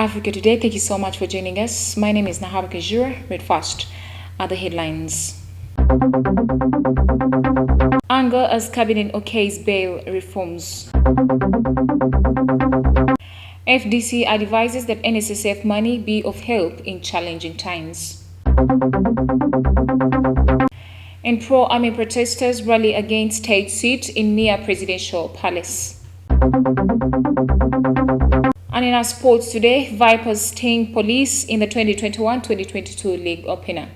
Africa Today. Thank you so much for joining us. My name is Nahab Kajura. Read first are the headlines. Anger as Cabinet okays bail reforms. FDC advises that NSSF money be of help in challenging times. And pro-army protesters rally against state seat in near presidential palace. And in our sports today, Vipers sting Police in the 2021-2022 league opener.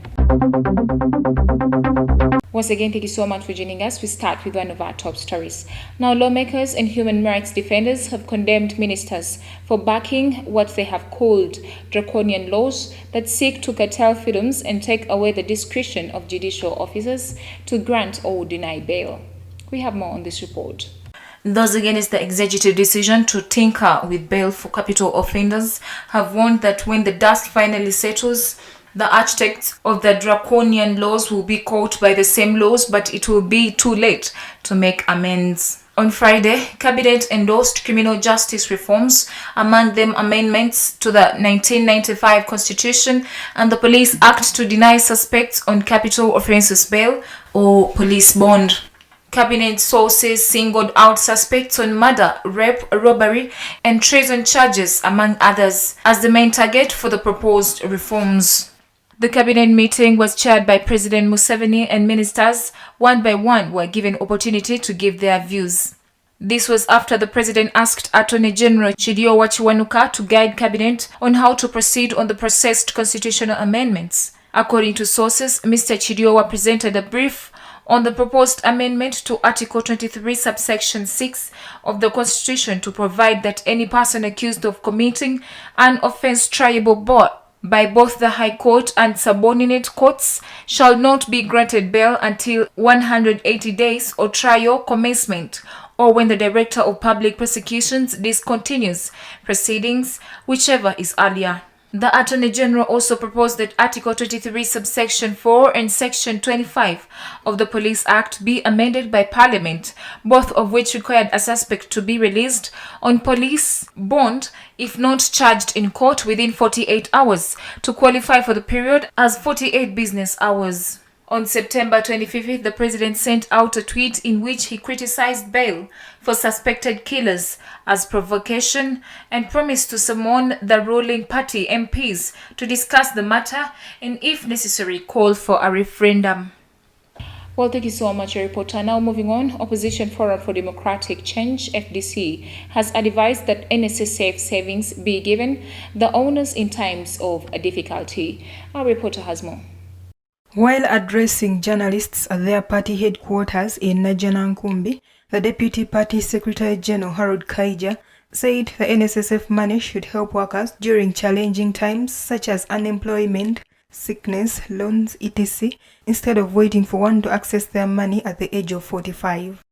Once again, thank you so much for joining us. We start with one of our top stories. Now, lawmakers and human rights defenders have condemned ministers for backing what they have called draconian laws that seek to curtail freedoms and take away the discretion of judicial officers to grant or deny bail. We have more on this report. Those against the executive decision to tinker with bail for capital offenders have warned that when the dust finally settles, the architects of the draconian laws will be caught by the same laws, but it will be too late to make amends. On Friday, Cabinet endorsed criminal justice reforms, among them amendments to the 1995 Constitution and the Police Act to deny suspects on capital offences bail or police bond. Cabinet sources singled out suspects on murder, rape, robbery, and treason charges, among others, as the main target for the proposed reforms. The cabinet meeting was chaired by President Museveni, and ministers, one by one, were given opportunity to give their views. This was after the president asked Attorney General Chidiowa Kiwanuka to guide cabinet on how to proceed on the processed constitutional amendments. According to sources, Mr. Chidiowa presented a brief on the proposed amendment to Article 23, subsection 6 of the Constitution to provide that any person accused of committing an offence triable by both the High Court and subordinate courts shall not be granted bail until 180 days or trial commencement, or when the Director of Public Prosecutions discontinues proceedings, whichever is earlier. The Attorney General also proposed that Article 23, subsection 4 and Section 25 of the Police Act be amended by Parliament, both of which required a suspect to be released on police bond if not charged in court within 48 hours to qualify for the period as 48 business hours. On September 25th, the president sent out a tweet in which he criticized bail for suspected killers as provocation and promised to summon the ruling party MPs to discuss the matter and, if necessary, call for a referendum. Well, thank you so much, reporter. Now moving on, Opposition Forum for Democratic Change, FDC, has advised that NSSF savings be given the owners in times of difficulty. Our reporter has more. While addressing journalists at their party headquarters in Najanankumbi, the Deputy Party Secretary General Harold Kaija said the NSSF money should help workers during challenging times such as unemployment, sickness, loans, etc., instead of waiting for one to access their money at the age of 45.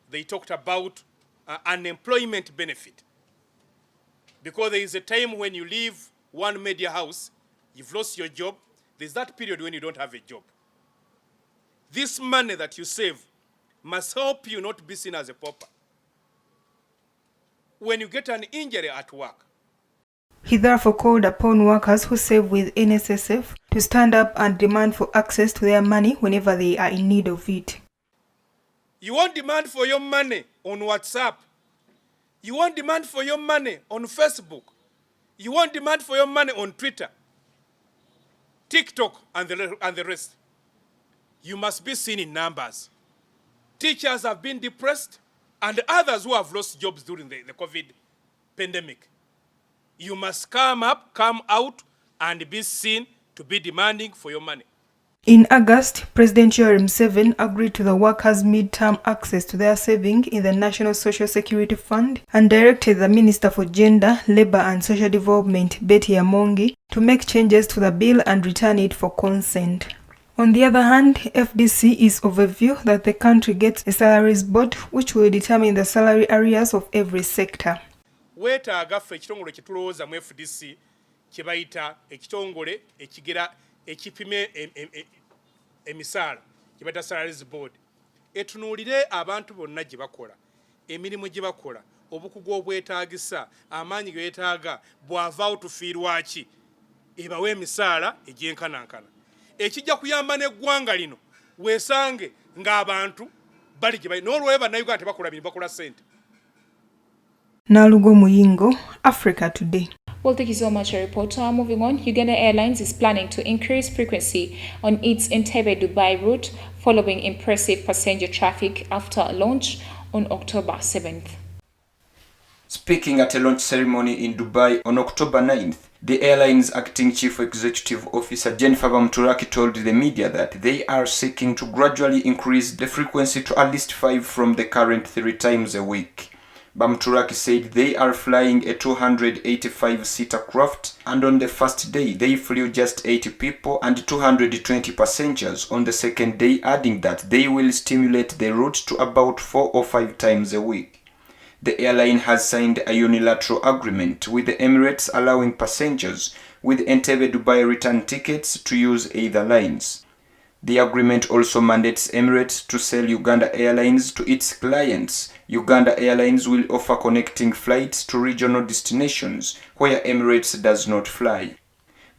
They talked about unemployment benefit, because there is a time when you leave one media house, you've lost your job. There's that period when you don't have a job. This money that you save must help you not be seen as a pauper when you get an injury at work. He therefore called upon workers who save with NSSF to stand up and demand for access to their money whenever they are in need of it. You won't demand for your money on WhatsApp. You won't demand for your money on Facebook. You won't demand for your money on Twitter, TikTok, and the rest. You must be seen in numbers. Teachers have been depressed, and others who have lost jobs during the COVID pandemic. You must come out, and be seen to be demanding for your money. In August, President Yoweri Museveni agreed to the workers' mid-term access to their saving in the National Social Security Fund and directed the Minister for Gender, Labour and Social Development, Betty Amongi, to make changes to the bill and return it for consent. On the other hand, FDC is of a view that the country gets a salaries board which will determine the salary areas of every sector. Wetaaga ffe ekitongole kye tulowooza mu FDC kye bayita ekitongole ekipima emisaala kye bayita salaries board, etunuulire abantu bonna gye bakola, emirimu gye bakola, obukugu obwetaagisa amaanyi ge yeetaaga bw'avaawo tufiirwa ki ebawe emisaala egy'enkanankana ekijja kuyamba n'eggwanga lino weesange ng'abantu bali gye bali n'olwebyo bannayuganda tebakola bino bakola ssente. Nalugo Muyingo, Africa Today. Well, thank you so much, reporter. Moving on, Uganda Airlines is planning to increase frequency on its Entebbe-Dubai route following impressive passenger traffic after launch on October 7th. Speaking at a launch ceremony in Dubai on October 9th, the airline's acting chief executive officer Jennifer Bamturaki told the media that they are seeking to gradually increase the frequency to at least 5 from the current 3 times a week. Bamturaki said they are flying a 285-seater craft, and on the first day they flew just 80 people and 220 passengers on the second day, adding that they will stimulate the route to about 4 or 5 times a week. The airline has signed a unilateral agreement with the Emirates allowing passengers with Entebbe-Dubai return tickets to use either lines. The agreement also mandates Emirates to sell Uganda Airlines to its clients. Uganda Airlines will offer connecting flights to regional destinations where Emirates does not fly.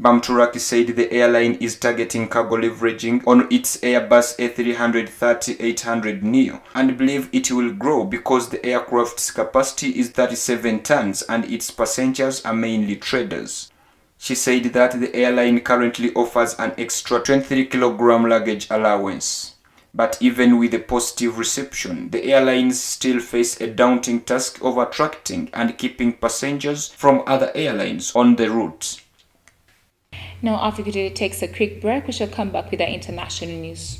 Bamturaki said the airline is targeting cargo leveraging on its Airbus A330-800 Neo and believe it will grow because the aircraft's capacity is 37 tons and its passengers are mainly traders. She said that the airline currently offers an extra 23-kilogram luggage allowance. But even with a positive reception, the airlines still face a daunting task of attracting and keeping passengers from other airlines on the route. Now, Africa Today takes a quick break. We shall come back with our international news.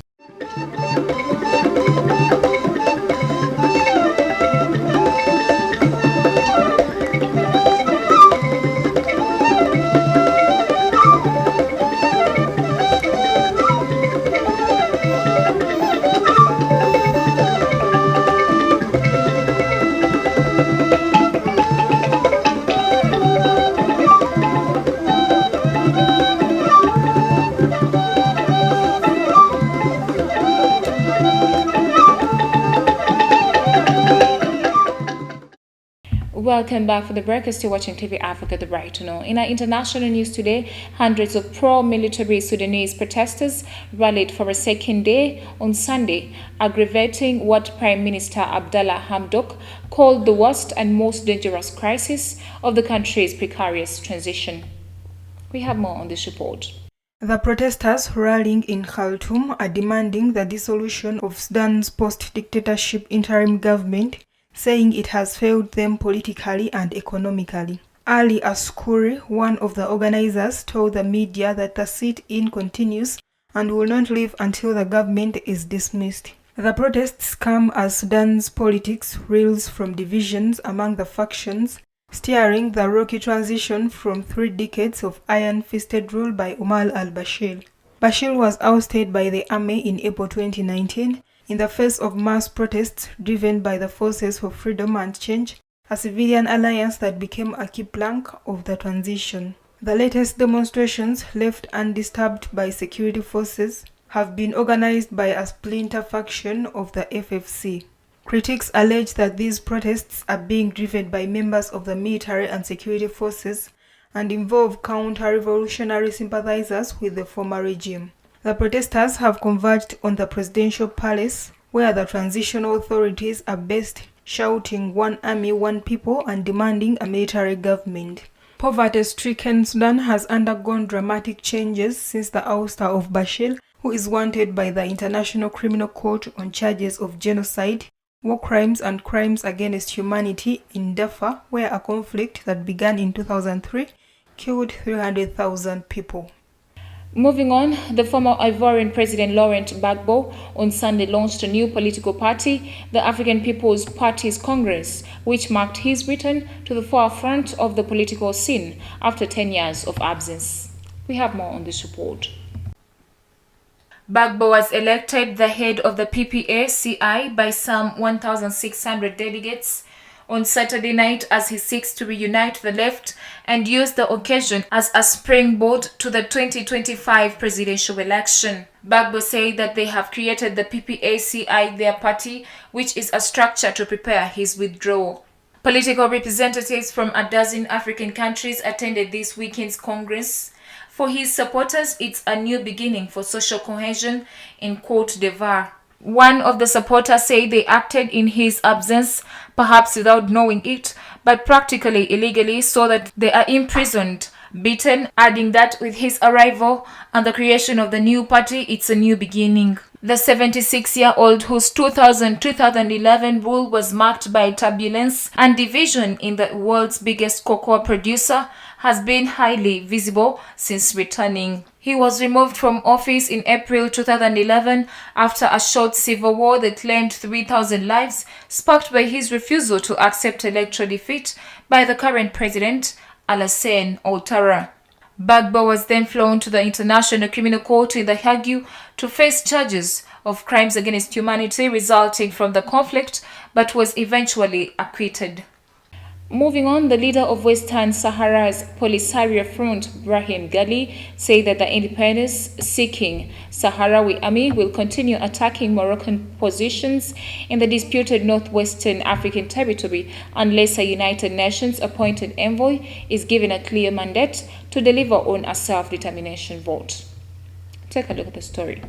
Welcome back for the break. You're still watching TV Africa, the right to know. In our international news today, hundreds of pro-military Sudanese protesters rallied for a second day on Sunday, aggravating what Prime Minister Abdallah Hamdok called the worst and most dangerous crisis of the country's precarious transition. We have more on this report. The protesters rallying in Khartoum are demanding the dissolution of Sudan's post-dictatorship interim government, saying it has failed them politically and economically. Ali Askuri, one of the organizers, told the media that the sit-in continues and will not leave until the government is dismissed. The protests come as Sudan's politics reels from divisions among the factions, steering the rocky transition from 3 decades of iron-fisted rule by Omar al-Bashir. Bashir was ousted by the army in April 2019, in the face of mass protests driven by the Forces for Freedom and Change, a civilian alliance that became a key plank of the transition. The latest demonstrations, left undisturbed by security forces, have been organized by a splinter faction of the FFC. Critics allege that these protests are being driven by members of the military and security forces and involve counter-revolutionary sympathizers with the former regime. The protesters have converged on the presidential palace, where the transitional authorities are based, shouting "One army, one people" and demanding a military government. Poverty-stricken Sudan has undergone dramatic changes since the ouster of Bashir, who is wanted by the International Criminal Court on charges of genocide, war crimes and crimes against humanity in Darfur, where a conflict that began in 2003 killed 300,000 people. Moving on, the former Ivorian President Laurent Gbagbo on Sunday launched a new political party, the African People's Party's Congress, which marked his return to the forefront of the political scene after 10 years of absence. We have more on this report. Gbagbo was elected the head of the PPA-CI by some 1,600 delegates on Saturday night as he seeks to reunite the left and use the occasion as a springboard to the 2025 presidential election. Gbagbo said that they have created the PPA-CI their party, which is a structure to prepare his withdrawal. Political representatives from a dozen African countries attended this weekend's Congress. For his supporters, it's a new beginning for social cohesion in Côte d'Ivoire. One of the supporters said they acted in his absence, perhaps without knowing it, but practically illegally, so that they are imprisoned, beaten, adding that with his arrival and the creation of the new party, it's a new beginning. The 76-year-old, whose 2000-2011 rule was marked by turbulence and division in the world's biggest cocoa producer, has been highly visible since returning. He was removed from office in April 2011 after a short civil war that claimed 3,000 lives, sparked by his refusal to accept electoral defeat by the current president, Alassane Ouattara. Gbagbo was then flown to the International Criminal Court in The Hague to face charges of crimes against humanity resulting from the conflict, but was eventually acquitted. Moving on, the leader of Western Sahara's Polisario Front, Brahim Ghali, said that the independence-seeking Sahrawi army will continue attacking Moroccan positions in the disputed northwestern African territory unless a United Nations-appointed envoy is given a clear mandate to deliver on a self-determination vote. Take a look at the story.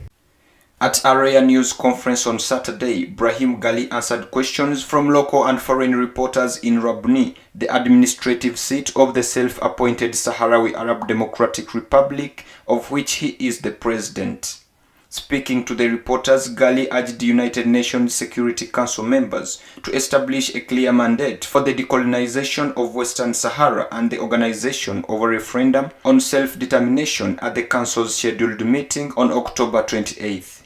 At a rare news conference on Saturday, Brahim Ghali answered questions from local and foreign reporters in Rabni, the administrative seat of the self-appointed Sahrawi Arab Democratic Republic, of which he is the president. Speaking to the reporters, Ghali urged the United Nations Security Council members to establish a clear mandate for the decolonization of Western Sahara and the organization of a referendum on self-determination at the Council's scheduled meeting on October 28th.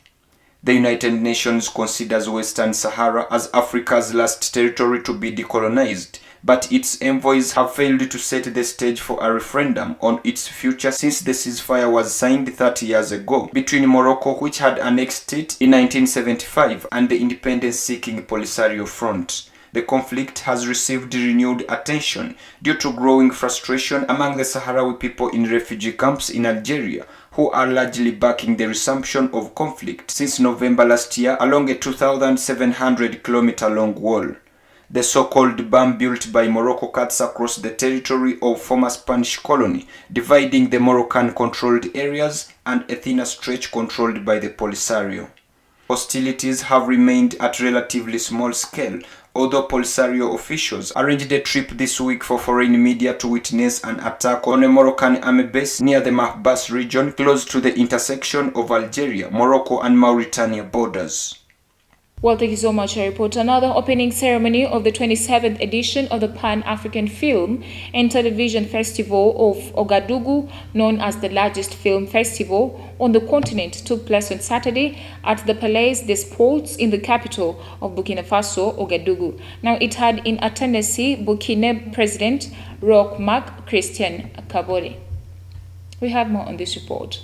The United Nations considers Western Sahara as Africa's last territory to be decolonized, but its envoys have failed to set the stage for a referendum on its future since the ceasefire was signed 30 years ago between Morocco, which had annexed it in 1975, and the independence-seeking Polisario Front. The conflict has received renewed attention due to growing frustration among the Sahrawi people in refugee camps in Algeria, who are largely backing the resumption of conflict since November last year along a 2,700-kilometer-long wall. The so-called berm built by Morocco cuts across the territory of former Spanish colony, dividing the Moroccan-controlled areas and a thinner stretch controlled by the Polisario. Hostilities have remained at relatively small scale, although Polisario officials arranged a trip this week for foreign media to witness an attack on a Moroccan army base near the Mahbas region, close to the intersection of Algeria, Morocco and Mauritania borders. Well, thank you so much, reporter. Now, the opening ceremony of the 27th edition of the Pan-African Film and Television Festival of Ouagadougou, known as the largest film festival on the continent, took place on Saturday at the Palais des Sports in the capital of Burkina Faso, Ouagadougou. Now, it had in attendance Burkina President Roch Marc Christian Kabore. We have more on this report.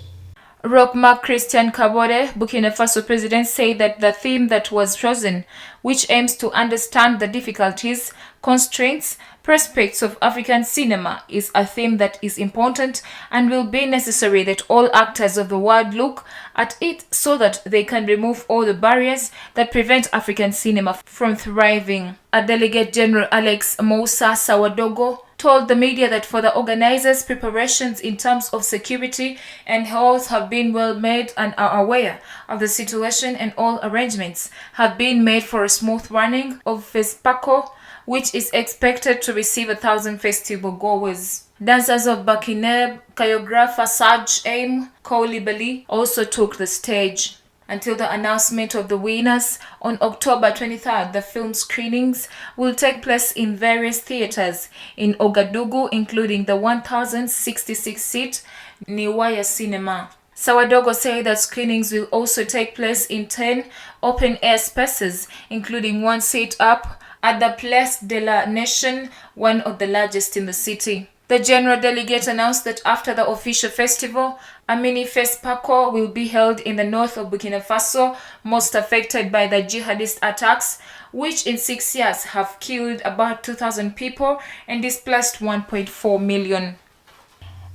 Roch Marc Christian Kabore, Burkina Faso president, said that the theme that was chosen, which aims to understand the difficulties, constraints, prospects of African cinema, is a theme that is important and will be necessary that all actors of the world look at it so that they can remove all the barriers that prevent African cinema from thriving. A Delegate General Alex Moussa Sawadogo told the media that for the organizers, preparations in terms of security and health have been well made and are aware of the situation, and all arrangements have been made for a smooth running of FESPACO, which is expected to receive 1,000 festival goers. Dancers of Bakineb, choreographer Saj Aim Koulibaly also took the stage. Until the announcement of the winners on October 23rd, the film screenings will take place in various theaters in Ouagadougou, including the 1,066-seat Niwaya Cinema. Sawadogo said that screenings will also take place in 10 open-air spaces, including one set up at the Place de la Nation, one of the largest in the city. The general delegate announced that after the official festival, a mini FESPACO will be held in the north of Burkina Faso, most affected by the jihadist attacks, which in 6 years have killed about 2,000 people and displaced 1.4 million.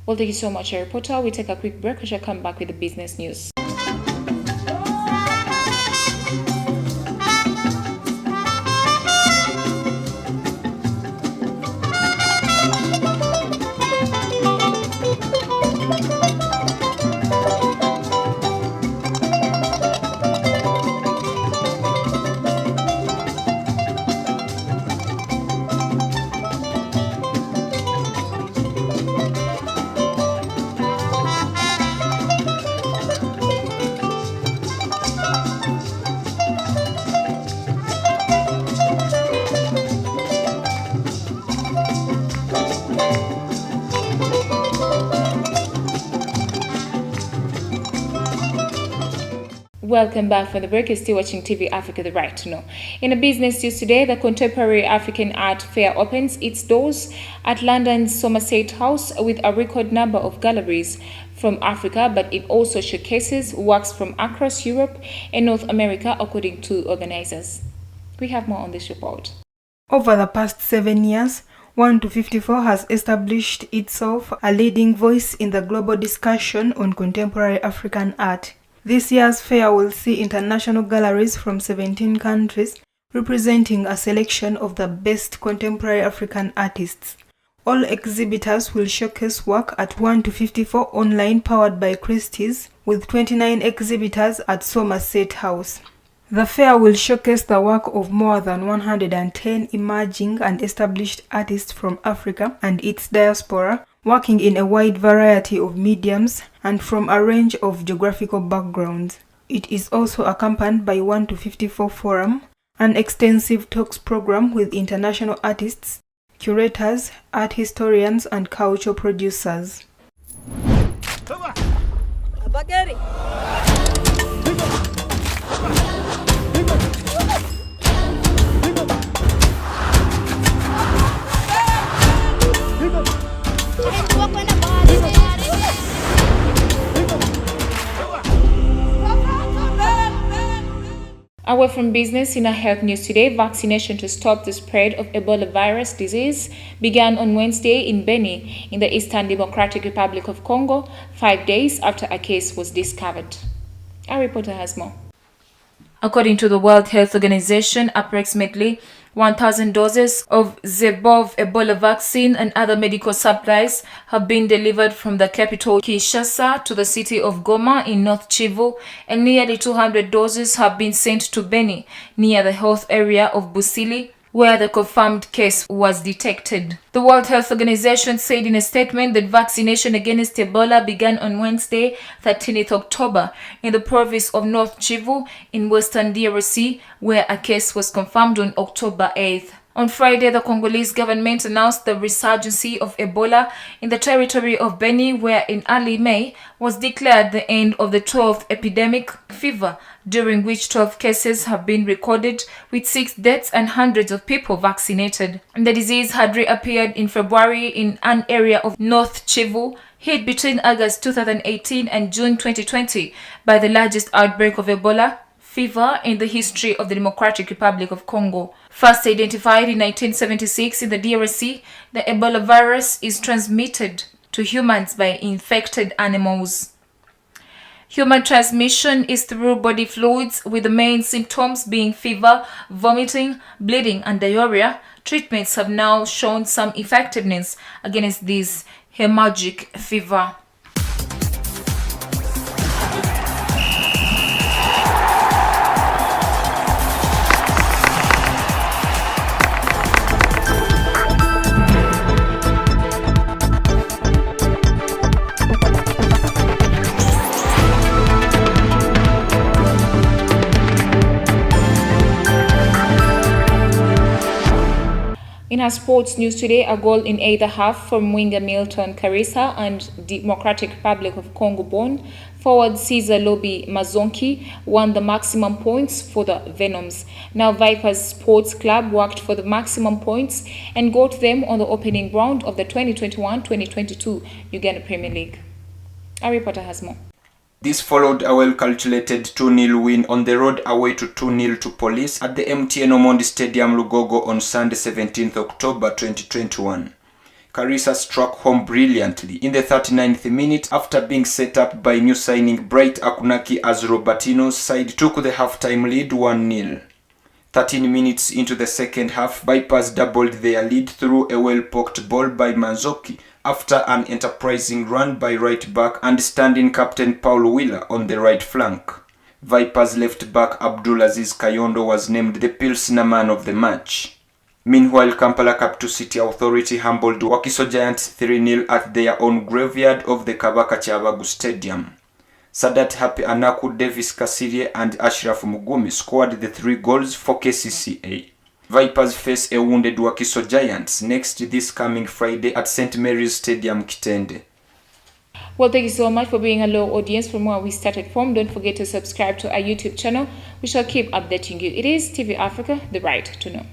Well, thank you so much, reporter. We take a quick break. We shall come back with the business news. Welcome back from the break. You're still watching TV Africa, the right to know. In a business news today, the Contemporary African Art Fair opens its doors at London's Somerset House with a record number of galleries from Africa, but it also showcases works from across Europe and North America, according to organizers. We have more on this report. Over the past 7 years, 1-54 has established itself a leading voice in the global discussion on contemporary African art. This year's fair will see international galleries from 17 countries representing a selection of the best contemporary African artists. All exhibitors will showcase work at 1-54 online powered by Christie's, with 29 exhibitors at Somerset House. The fair will showcase the work of more than 110 emerging and established artists from Africa and its diaspora, working in a wide variety of mediums and from a range of geographical backgrounds. It is also accompanied by 1-54 Forum, an extensive talks program with international artists, curators, art historians, and cultural producers. Away from business, in our health news today, vaccination to stop the spread of Ebola virus disease began on Wednesday in Beni, in the Eastern Democratic Republic of Congo, 5 days after a case was discovered. Our reporter has more. According to the World Health Organization, approximately 1,000 doses of Zebov Ebola vaccine and other medical supplies have been delivered from the capital Kinshasa to the city of Goma in North Kivu, and nearly 200 doses have been sent to Beni, near the health area of Busili, where the confirmed case was detected. The World Health Organization said in a statement that vaccination against Ebola began on Wednesday, 13th October, in the province of North Kivu in western DRC, where a case was confirmed on October 8th. On Friday, the Congolese government announced the resurgence of Ebola in the territory of Beni, where in early May was declared the end of the 12th epidemic fever, during which 12 cases have been recorded, with 6 deaths and hundreds of people vaccinated. The disease had reappeared in February in an area of North Kivu, hit between August 2018 and June 2020 by the largest outbreak of Ebola fever in the history of the Democratic Republic of Congo. First identified in 1976 in the DRC, the Ebola virus is transmitted to humans by infected animals. Human transmission is through body fluids, with the main symptoms being fever, vomiting, bleeding, and diarrhea. Treatments have now shown some effectiveness against this hemorrhagic fever. In our sports news today, a goal in either half from winger Milton Karisa and Democratic Republic of Congo-born forward Cesar Lobi Mazonki won the maximum points for the Venoms. Now Vipers Sports Club worked for the maximum points and got them on the opening round of the 2021-2022 Uganda Premier League. Our reporter has more. This followed a well-calculated 2-0 win on the road away to 2-0 to Police at the MTN Omondi Stadium Lugogo on Sunday 17th October 2021. Karisa struck home brilliantly in the 39th minute after being set up by new signing Bright Akunaki as Robertino's side took the half-time lead 1-0. 13 minutes into the second half, Vipers doubled their lead through a well-poked ball by Manzoki after an enterprising run by right back and standing captain Paul Wheeler on the right flank. Vipers left back Abdulaziz Kayondo was named the Pilsner man of the match. Meanwhile, Kampala Capital City Authority humbled Wakiso Giants 3-0 at their own graveyard of the Kabaka Kyabaggu Stadium. Sadat Happy Anaku, Davis Kasirye and Ashraf Mugumi scored the 3 goals for KCCA. Vipers face a wounded Wakiso Giants next this coming Friday at St. Mary's Stadium, Kitende. Well, thank you so much for being a loyal audience from where we started from. Don't forget to subscribe to our YouTube channel. We shall keep updating you. It is TV Africa, the right to know.